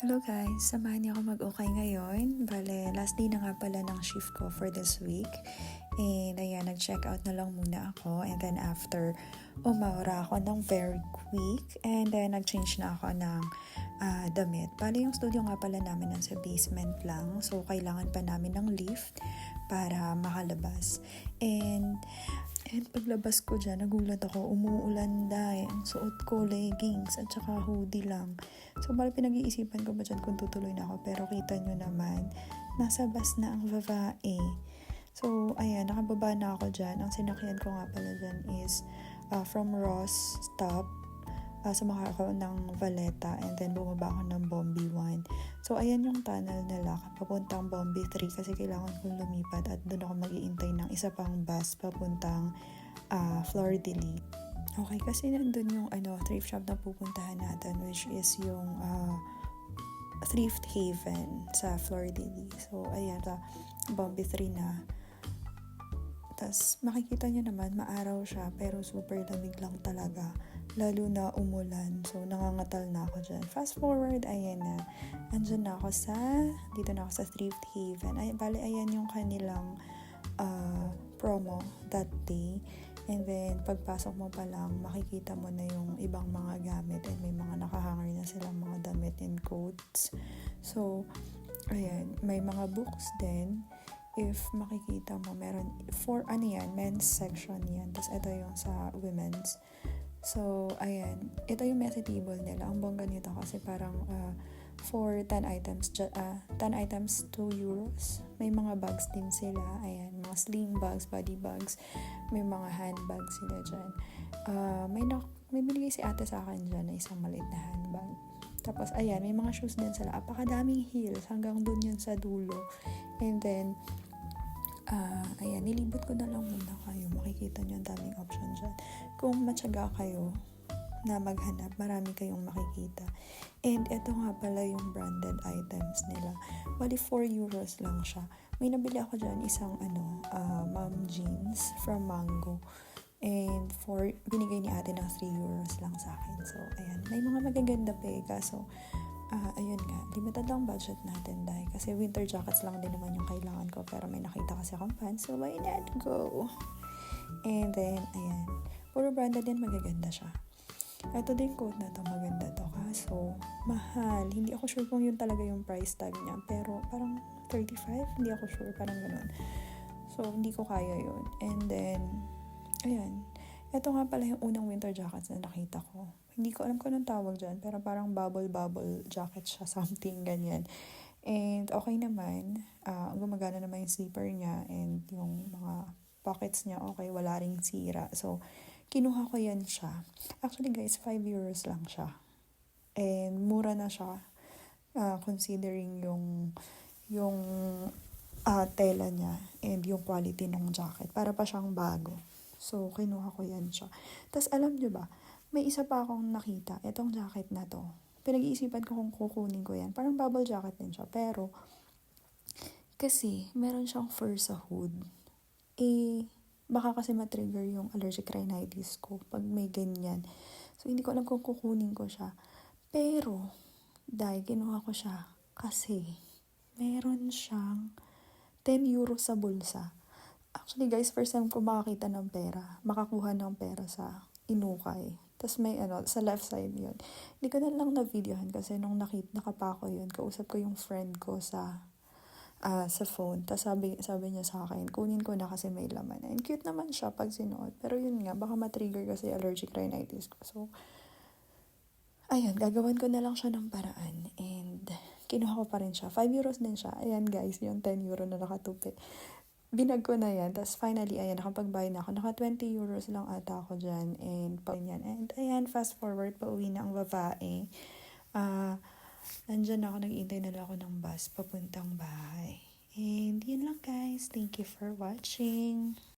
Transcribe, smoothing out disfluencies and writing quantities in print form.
Hello guys, samahan niyo ako mag-ukay ngayon. Bale, last day na nga pala ng shift ko for this week. And ayan, nag-check out na lang muna ako. And then after, umaura ako ng very quick. And then nag-change na ako ng damit. Bale, yung studio nga pala namin nasa basement lang. So, kailangan pa namin ng lift para makalabas. And paglabas ko dyan, nagulat ako, umuulan dahil ang suot ko, leggings at saka hoodie lang. So, bali pinag-iisipan ko ba dyan kung tutuloy na ako, pero kita nyo naman, nasa bus na ang babae. So, ayan, nakababa na ako dyan. Ang sinakyan ko nga pala dyan is from Ross stop, sumakay ako ng Valeta and then bumaba ako ng Bombi 1. So, ayan yung tunnel nila papuntang Bombi 3 kasi kailangan kong lumipat at doon ako mag-iintay ng isa pang bus papuntang Flor-de-Lis. Okay, kasi nandun yung thrift shop na pupuntahan natin, which is yung Thrift Haven sa Flor-de-Lis. So, ayan, Bombi 3 na. Tapos, makikita nyo naman, maaraw siya, pero super lamig lang talaga. Lalo na umulan. So, nangangatal na ako dyan. Fast forward, ayan na. Dito na ako sa Thrift Haven. Bale, ayan yung kanilang promo that day. And then, pagpasok mo pa lang, makikita mo na yung ibang mga gamit. And may mga nakahanger na silang mga damit and coats. So, ayan. May mga books din. If makikita mo, meron men's section yan. Tapos, ito yung sa women's. So, ayan. Ito yung messy table nila. Ang bongga nito kasi parang for 10 items, 10 items, 2 euros. May mga bags din sila. Ayan, mga sling bags, body bags. May mga handbags sila dyan. May binigay si ate sa akin dyan na isang maliit na handbag. Tapos, ayan, may mga shoes din sila. Apakadaming heels. Hanggang dun yan sa dulo. And then, ayan, nilibot ko na lang muna kayo. Makikita nyo ang daming option dyan. Kung matyaga kayo na maghanap, marami kayong makikita. And eto nga pala yung branded items nila. Bali, 4 euros lang siya. May nabili ako dyan isang mom jeans from Mango. And binigay ni ate ng 3 euros lang sa akin. So, ayan. May mga magaganda pa eh. Kaso, ayun nga, limited lang budget natin dahil kasi winter jackets lang din naman yung kailangan ko, pero may nakita kasi akong pants, so why not go? And then, ayan, puro branded din, magaganda siya. Ito din coat na to, maganda to, kaso mahal. Hindi ako sure kung yun talaga yung price tag niya, pero parang 35, hindi ako sure, parang ganun. So, hindi ko kaya yun. And then, ayan, ito nga pala yung unang winter jackets na nakita ko. Hindi ko alam kung anong tawag dyan, pero parang bubble jacket siya, something ganyan. And okay naman, gumagana naman yung zipper niya and yung mga pockets niya, okay, wala ring sira. So, kinuha ko yan siya. Actually guys, 5 euros lang siya. And mura na siya, considering yung tela niya and yung quality ng jacket. Para pa siyang bago. So, kinuha ko yan siya. Tapos, alam nyo ba, may isa pa akong nakita. Itong jacket na to. Pinag-iisipan ko kung kukunin ko yan. Parang bubble jacket din siya. Pero, kasi, meron siyang fur sa hood. Baka kasi matrigger yung allergic rhinitis ko pag may ganyan. So, hindi ko alam kung kukunin ko siya. Pero, dahil kinuha ko siya, kasi, meron siyang 10 euros sa bulsa. Actually guys, first time ko makakuha ng pera sa Inukay. Tapos may sa left side yun. Hindi ko na lang na-videohan kasi nung nakapa ko yun, kausap ko yung friend ko sa phone. Tapos sabi niya sa akin, kunin ko na kasi may laman. And cute naman siya pag sinuot. Pero yun nga, baka matrigger kasi allergic rhinitis ko. So, ayun, gagawan ko na lang siya ng paraan. And kinuha ko pa rin siya. 5 euros din siya. Ayan guys, yung 10 euro na nakatupi. Binag ko na yan. Tapos finally, ayan, nakapagbayad na ako. Naka 20 euros lang ata ako dyan. And ayan, fast forward, pauwi na ang babae. Nandyan ako, nag-iintay na lang ako ng bus papuntang bahay. And yun lang guys. Thank you for watching.